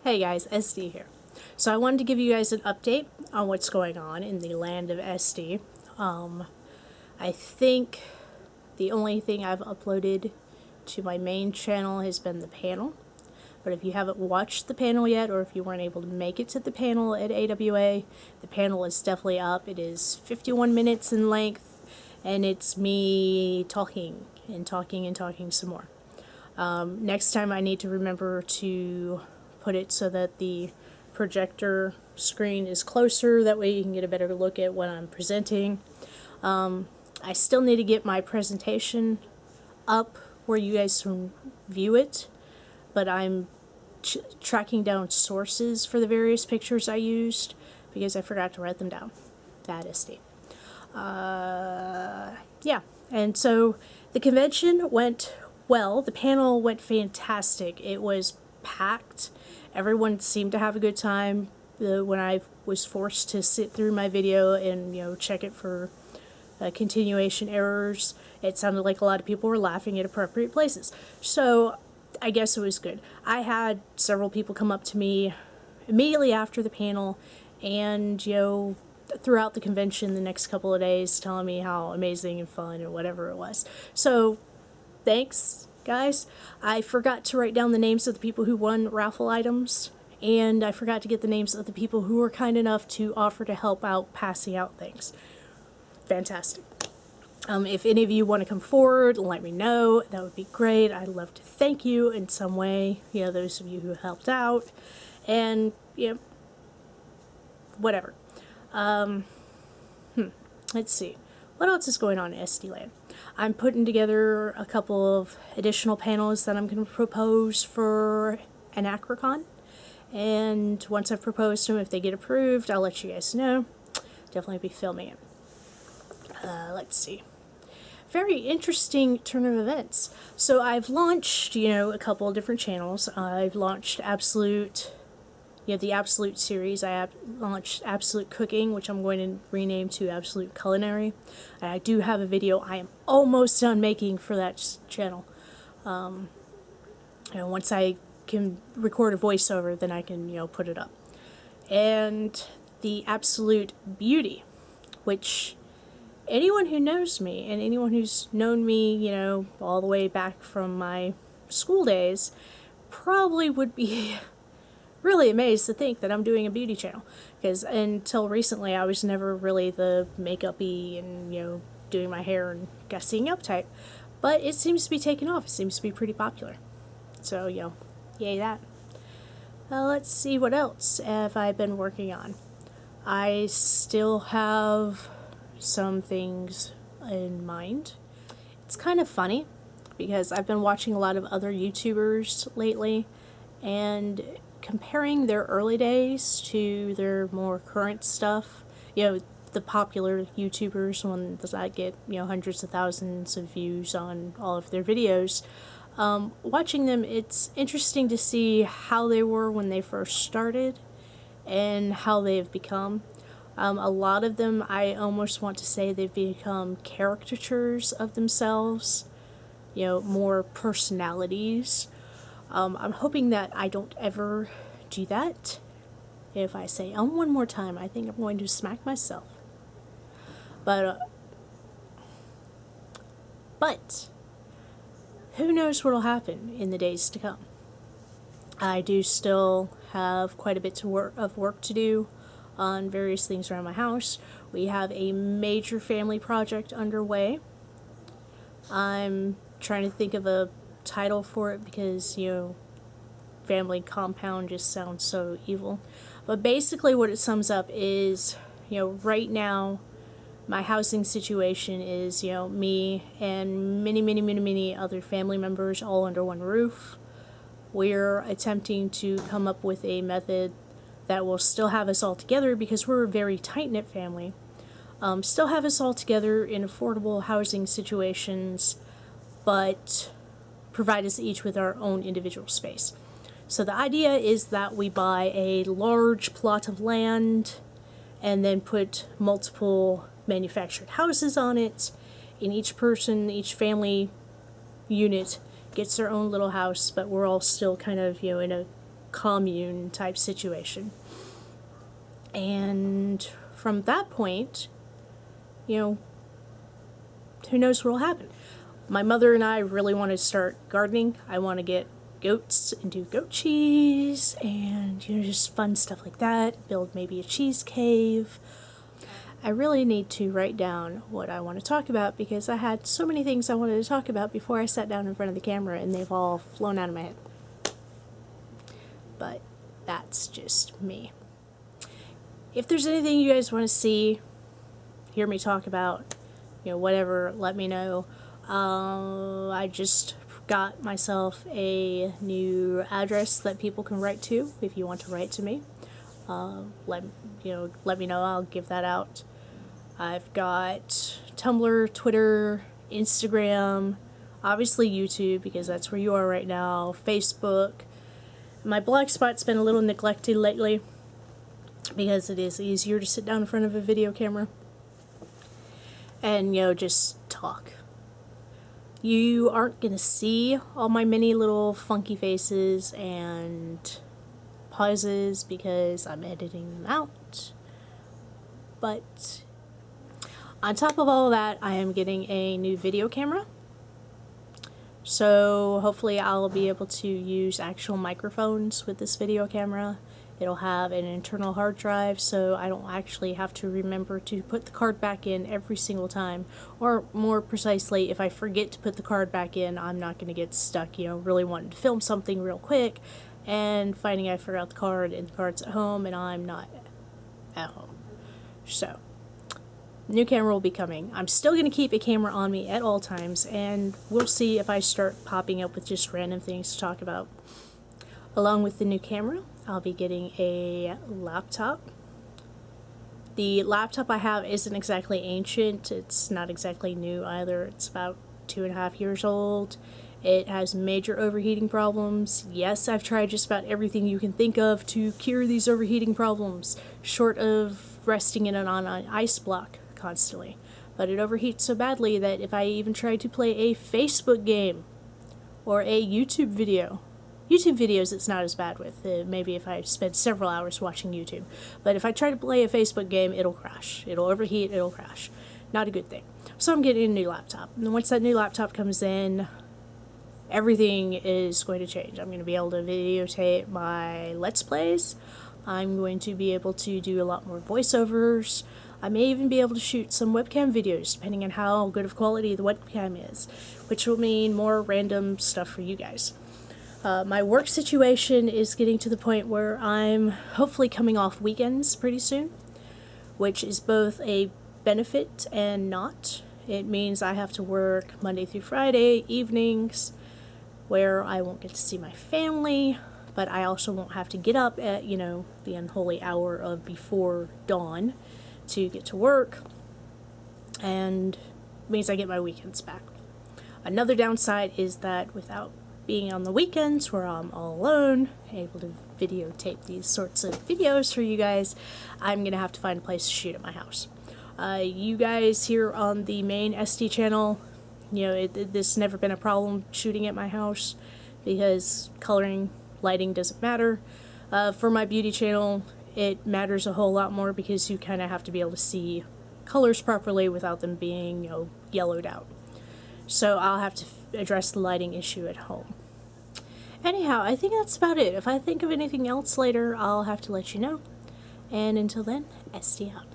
Hey guys, Esdee here. So I wanted to give you guys an update on what's going on in the land of Esdee. I think the only thing I've uploaded to my main channel has been the panel. But if you haven't watched the panel yet, or if you weren't able to make it to the panel at AWA, the panel is definitely up. It is 51 minutes in length, and it's me talking and talking and talking some more. Next time I need to remember to put it so that the projector screen is closer, that way you can get a better look at what I'm presenting. I still need to get my presentation up where you guys can view it, but I'm tracking down sources for the various pictures I used because I forgot to write them down. Bad Esdee. Yeah, and so the convention went well. The panel went fantastic. It was packed. Everyone seemed to have a good time. When I was forced to sit through my video and check it for continuation errors, it sounded like a lot of people were laughing at appropriate places. So I guess it was good. I had several people come up to me immediately after the panel and throughout the convention the next couple of days telling me how amazing and fun and whatever it was. So thanks, guys. I forgot to write down the names of the people who won raffle items, and I forgot to get the names of the people who were kind enough to offer to help out passing out things. Fantastic. If any of you want to come forward and let me know, that would be great. I'd love to thank you in some way, those of you who helped out, and, whatever. Let's see. What else is going on in Esdee Land? I'm putting together a couple of additional panels that I'm going to propose for an Acrocon. And once I've proposed them, if they get approved, I'll let you guys know. Definitely be filming it. Let's see. Very interesting turn of events. So I've launched, a couple of different channels. I've launched Absolute, the Absolute series. I launched Absolute Cooking, which I'm going to rename to Absolute Culinary. And I do have a video I am almost done making for that channel. Once I can record a voiceover, then I can, put it up. And the Absolute Beauty, which anyone who knows me and anyone who's known me, all the way back from my school days probably would be really amazed to think that I'm doing a beauty channel, because until recently I was never really the makeup-y and doing my hair and gussing up type, but it seems to be taking off. It seems to be pretty popular, so yay that. Let's see, what else have I been working on. I still have some things in mind. It's kind of funny because I've been watching a lot of other YouTubers lately and comparing their early days to their more current stuff. The popular YouTubers, ones that get hundreds of thousands of views on all of their videos. Watching them, it's interesting to see how they were when they first started and how they've become. A lot of them, I almost want to say they've become caricatures of themselves, more personalities. I'm hoping that I don't ever do that. If I say one more time, I think I'm going to smack myself. But who knows what will happen in the days to come. I do still have quite a bit of work to do on various things around my house. We have a major family project underway. I'm trying to think of a title for it because, family compound just sounds so evil. But basically what it sums up is, right now my housing situation is, me and many other family members all under one roof. We're attempting to come up with a method that will still have us all together, because we're a very tight-knit family. Still have us all together in affordable housing situations, but provide us each with our own individual space. So the idea is that we buy a large plot of land and then put multiple manufactured houses on it, and each family unit gets their own little house, but we're all still kind of, in a commune type situation. And from that point, you know, who knows what will happen. My mother and I really want to start gardening. I want to get goats and do goat cheese and, you know, just fun stuff like that. Build maybe a cheese cave. I really need to write down what I want to talk about because I had so many things I wanted to talk about before I sat down in front of the camera and they've all flown out of my head. But that's just me. If there's anything you guys want to see, hear me talk about, you know, whatever, let me know. I just got myself a new address that people can write to if you want to write to me. Let me know. I'll give that out. I've got Tumblr, Twitter, Instagram, obviously YouTube because that's where you are right now, Facebook. My blog spot's been a little neglected lately because it is easier to sit down in front of a video camera and, you know, just talk. You aren't gonna see all my many little funky faces and pauses because I'm editing them out. But on top of all of that, I am getting a new video camera. So hopefully I'll be able to use actual microphones with this video camera. It'll have an internal hard drive, so I don't actually have to remember to put the card back in every single time. Or more precisely, if I forget to put the card back in, I'm not going to get stuck, you know, really wanting to film something real quick and finding I forgot the card and the card's at home and I'm not at home. So, new camera will be coming. I'm still going to keep a camera on me at all times, and we'll see if I start popping up with just random things to talk about. Along with the new camera, I'll be getting a laptop. The laptop I have isn't exactly ancient. It's not exactly new either. It's about 2.5 years old. It has major overheating problems. Yes, I've tried just about everything you can think of to cure these overheating problems, short of resting it on an ice block constantly. But it overheats so badly that if I even tried to play a Facebook game or a YouTube video, YouTube videos it's not as bad with, maybe if I spend several hours watching YouTube. But if I try to play a Facebook game, it'll crash. It'll overheat, it'll crash. Not a good thing. So I'm getting a new laptop. And once that new laptop comes in, everything is going to change. I'm going to be able to videotape my Let's Plays. I'm going to be able to do a lot more voiceovers. I may even be able to shoot some webcam videos, depending on how good of quality the webcam is, which will mean more random stuff for you guys. My work situation is getting to the point where I'm hopefully coming off weekends pretty soon, which is both a benefit and not. It means I have to work Monday through Friday evenings where I won't get to see my family, but I also won't have to get up at, you know, the unholy hour of before dawn to get to work, and it means I get my weekends back. Another downside is that without being on the weekends where I'm all alone, able to videotape these sorts of videos for you guys, I'm going to have to find a place to shoot at my house. You guys here on the main Esdee channel, you know, this has never been a problem shooting at my house because coloring, lighting doesn't matter. For my beauty channel, it matters a whole lot more because you kind of have to be able to see colors properly without them being, you know, yellowed out. So I'll have to address the lighting issue at home. Anyhow, I think that's about it. If I think of anything else later, I'll have to let you know. And until then, Esdee out.